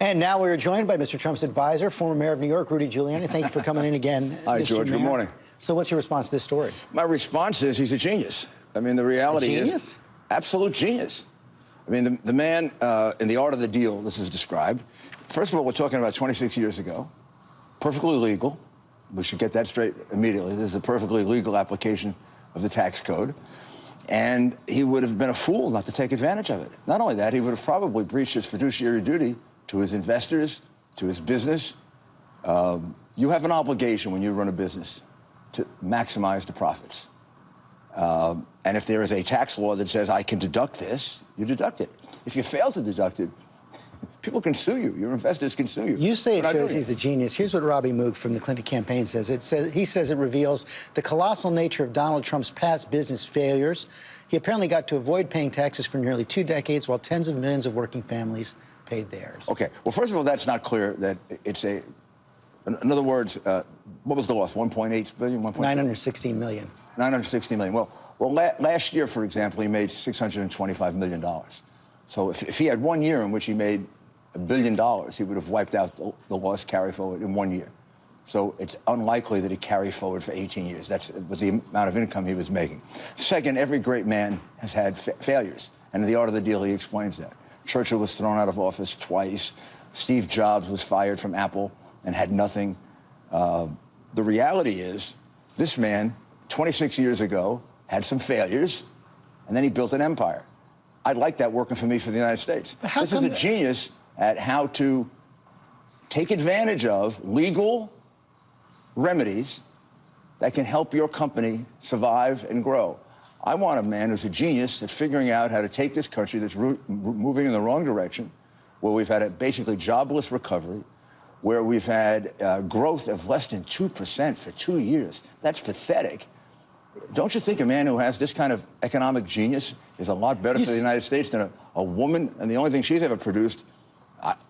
And now we're joined by Mr. Trump's advisor, former mayor of New York, Rudy Giuliani. Thank you for coming in again. Hi, Mr. George. Mayor. Good morning. So what's your response to this story? My response is he's a genius. I mean, the reality is absolute genius. I mean, the man in The Art of the Deal, this is described. First of all, we're talking about 26 years ago. Perfectly legal. We should get that straight immediately. This is a perfectly legal application of the tax code. And he would have been a fool not to take advantage of it. Not only that, he would have probably breached his fiduciary duty to his investors, to his business. You have an obligation when you run a business to maximize the profits. And if there is a tax law that says I can deduct this, you deduct it. If you fail to deduct it, people can sue you. Your investors can sue you. You say it shows he's a genius. Here's what Robbie Moog from the Clinton campaign says. He says it reveals the colossal nature of Donald Trump's past business failures. He apparently got to avoid paying taxes for nearly 2 decades while tens of millions of working families paid theirs. Okay. Well, first of all, that's not clear that it's a... In other words, what was the loss? 1.8 billion? 916 million. 960 million. Well, last year, for example, he made $625 million. So if he had 1 year in which he made $1 billion, he would have wiped out the loss carry forward in 1 year. So it's unlikely that he carried forward for 18 years. That's the amount of income he was making. Second, every great man has had failures. And in The Art of the Deal, he explains that. Churchill was thrown out of office twice. Steve Jobs was fired from Apple and had nothing. The reality is, this man, 26 years ago, had some failures, and then he built an empire. I'd like that working for me for the United States. This is a genius at how to take advantage of legal remedies that can help your company survive and grow. I want a man who's a genius at figuring out how to take this country that's moving in the wrong direction, where we've had a basically jobless recovery, where we've had growth of less than 2% for 2 years. That's pathetic. Don't you think a man who has this kind of economic genius is a lot better for the United States than a woman? And the only thing she's ever produced,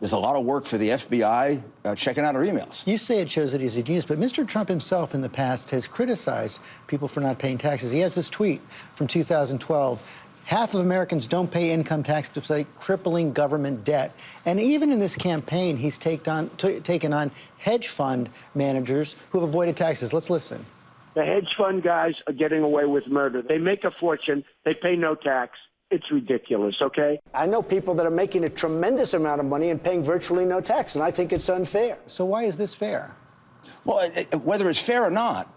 there's a lot of work for the FBI checking out her emails. You say it shows that he's a genius, but Mr. Trump himself in the past has criticized people for not paying taxes. He has this tweet from 2012. Half of Americans don't pay income tax despite crippling government debt. And even in this campaign, he's taken on hedge fund managers who have avoided taxes. Let's listen. The hedge fund guys are getting away with murder. They make a fortune. They pay no tax. It's ridiculous, okay? I know people that are making a tremendous amount of money and paying virtually no tax, and I think it's unfair. So why is this fair? Well, whether it's fair or not,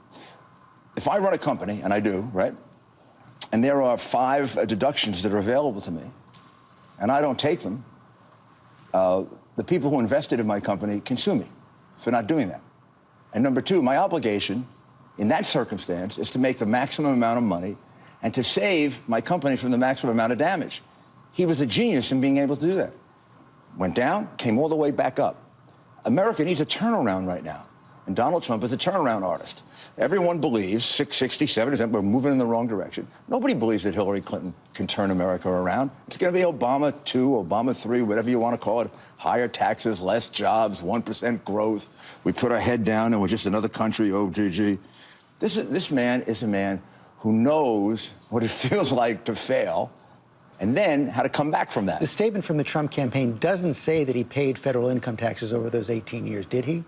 if I run a company, and I do, right, and there are 5 deductions that are available to me, and I don't take them, the people who invested in my company can sue me for not doing that. And number 2, my obligation in that circumstance is to make the maximum amount of money and to save my company from the maximum amount of damage. He was a genius in being able to do that. Went down, came all the way back up. America needs a turnaround right now, and Donald Trump is a turnaround artist. Everyone believes, 60, 70%, we're moving in the wrong direction. Nobody believes that Hillary Clinton can turn America around. It's going to be Obama 2, Obama 3, whatever you want to call it. Higher taxes, less jobs, 1% growth. We put our head down and we're just another country, oh, GG. This man is a man who knows what it feels like to fail and then how to come back from that. The statement from the Trump campaign doesn't say that he paid federal income taxes over those 18 years, did he?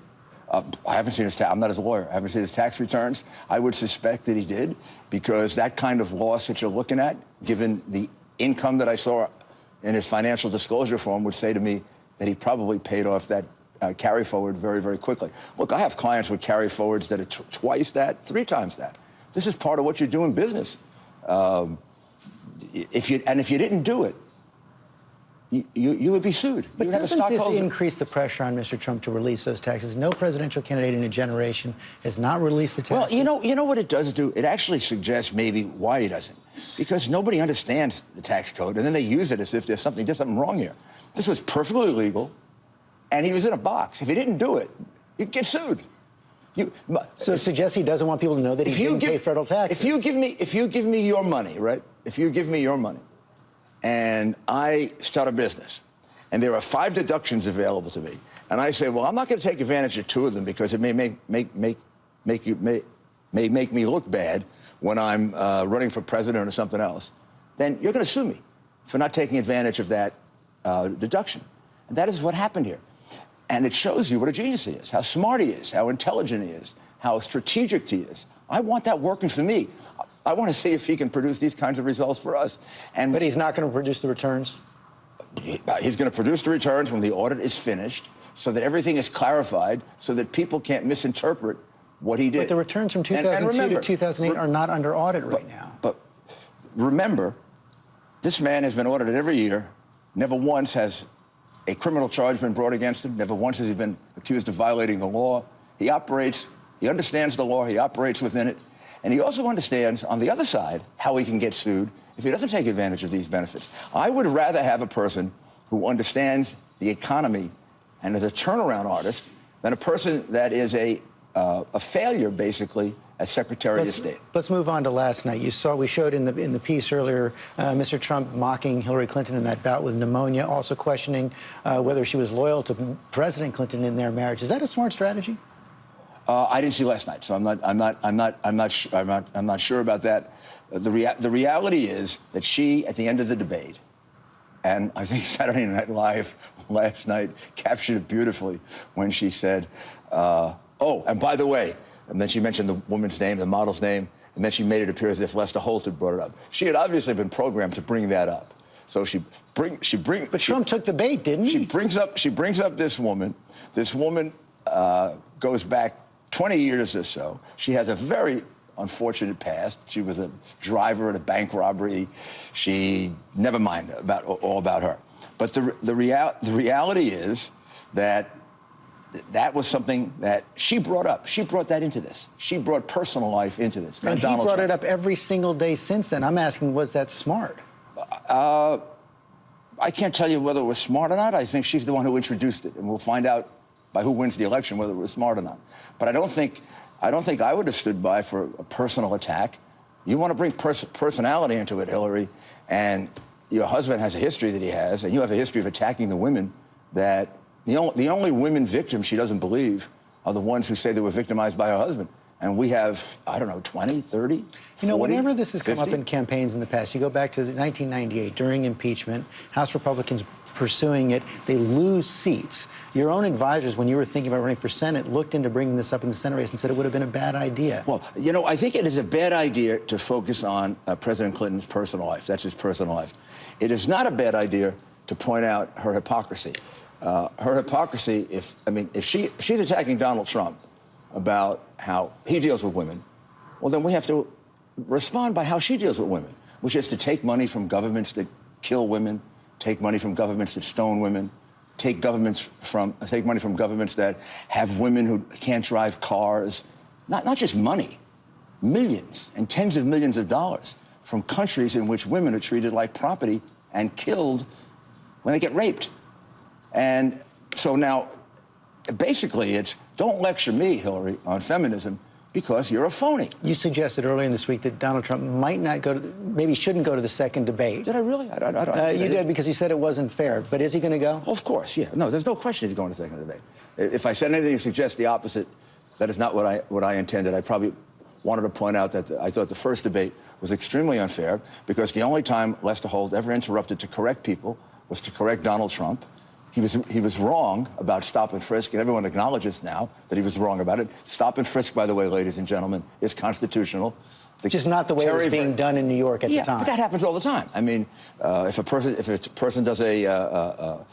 I haven't seen his tax. I'm not his lawyer. I haven't seen his tax returns. I would suspect that he did, because that kind of loss that you're looking at, given the income that I saw in his financial disclosure form, would say to me that he probably paid off that carry forward very, very quickly. Look, I have clients with carry forwards that are twice that, 3 times that. This is part of what you do in business. If you didn't do it, you would be sued. But doesn't this increase the pressure on Mr. Trump to release those taxes? No presidential candidate in a generation has not released the taxes. Well, you know what it does do? It actually suggests maybe why he doesn't. Because nobody understands the tax code, and then they use it as if there's something wrong here. This was perfectly legal, and he was in a box. If he didn't do it, you'd get sued. So it suggests he doesn't want people to know that he didn't pay federal taxes. If you give me your money, right? If you give me your money, and I start a business, and there are 5 deductions available to me, and I say, well, I'm not going to take advantage of 2 of them because it may make me look bad when I'm running for president or something else, then you're going to sue me for not taking advantage of that deduction. And that is what happened here. And it shows you what a genius he is, how smart he is, how intelligent he is, how strategic he is. I want that working for me. I want to see if he can produce these kinds of results for us. But he's not going to produce the returns? He's going to produce the returns when the audit is finished so that everything is clarified so that people can't misinterpret what he did. But the returns from 2002 to 2008 are not under audit right now. But remember, this man has been audited every year. Never once has a criminal charge been brought against him. Never once has he been accused of violating the law. He operates, he understands the law, he operates within it. And he also understands, on the other side, how he can get sued if he doesn't take advantage of these benefits. I would rather have a person who understands the economy and is a turnaround artist than a person that is a failure, basically, as Secretary of State. Let's move on to last night. We showed in the piece earlier, Mr. Trump mocking Hillary Clinton in that bout with pneumonia, also questioning whether she was loyal to President Clinton in their marriage. Is that a smart strategy? I didn't see last night, so I'm not sure about that. The reality is that she, at the end of the debate, and I think Saturday Night Live last night captured it beautifully when she said, oh, and by the way, and then she mentioned the woman's name, the model's name, and then she made it appear as if Lester Holt had brought it up. She had obviously been programmed to bring that up. So But Trump took the bait, didn't he? She brings up this woman. This woman goes back 20 years or so. She has a very unfortunate past. She was a driver at a bank robbery. Never mind all about her. But the reality is that that was something that she brought up. She brought that into this. She brought personal life into this. And he brought it up every single day since then. I'm asking, was that smart? I can't tell you whether it was smart or not. I think she's the one who introduced it, and we'll find out by who wins the election whether it was smart or not. But I don't think I would have stood by for a personal attack. You want to bring personality into it, Hillary, and your husband has a history that he has, and you have a history of attacking the women that the only women victims she doesn't believe are the ones who say they were victimized by her husband. And we have, I don't know, 20, 30, 40, You know, whenever this has 50? come up in campaigns in the past, you go back to 1998, during impeachment, House Republicans pursuing it, they lose seats. Your own advisors, when you were thinking about running for Senate, looked into bringing this up in the Senate race and said it would have been a bad idea. Well, you know, I think it is a bad idea to focus on President Clinton's personal life. That's his personal life. It is not a bad idea to point out her hypocrisy. Her hypocrisy, if she's attacking Donald Trump about how he deals with women, well, then we have to respond by how she deals with women, which is to take money from governments that kill women, take money from governments that stone women, take money from governments that have women who can't drive cars. Not just money, millions and tens of millions of dollars from countries in which women are treated like property and killed when they get raped. And so now, basically, it's don't lecture me, Hillary, on feminism because you're a phony. You suggested earlier in this week that Donald Trump might not maybe shouldn't go to the second debate. Did I really? I don't you did, because you said it wasn't fair. But is he going to go? Of course, yeah. No, there's no question he's going to the second debate. If I said anything to suggest the opposite, that is not what I intended. I probably wanted to point out that I thought the first debate was extremely unfair because the only time Lester Holt ever interrupted to correct people was to correct Donald Trump. He was wrong about stop and frisk, and everyone acknowledges now that he was wrong about it. Stop and frisk, by the way, ladies and gentlemen, is constitutional. Which is not the way it was being done in New York at the time. Yeah, but that happens all the time. I mean, if a person does a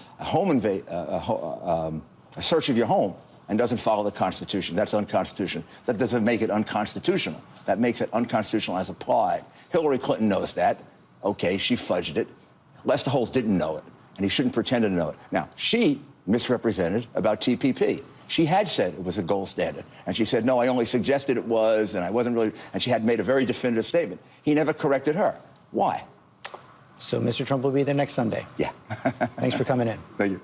search of your home and doesn't follow the Constitution, that's unconstitutional. That doesn't make it unconstitutional. That makes it unconstitutional as applied. Hillary Clinton knows that. Okay, she fudged it. Lester Holt didn't know it, and he shouldn't pretend to know it. Now, she misrepresented about TPP. She had said it was a gold standard, and she said, no, I only suggested it was, and I wasn't really, and she had made a very definitive statement. He never corrected her. Why? So Mr. Trump will be there next Sunday. Yeah. Thanks for coming in. Thank you.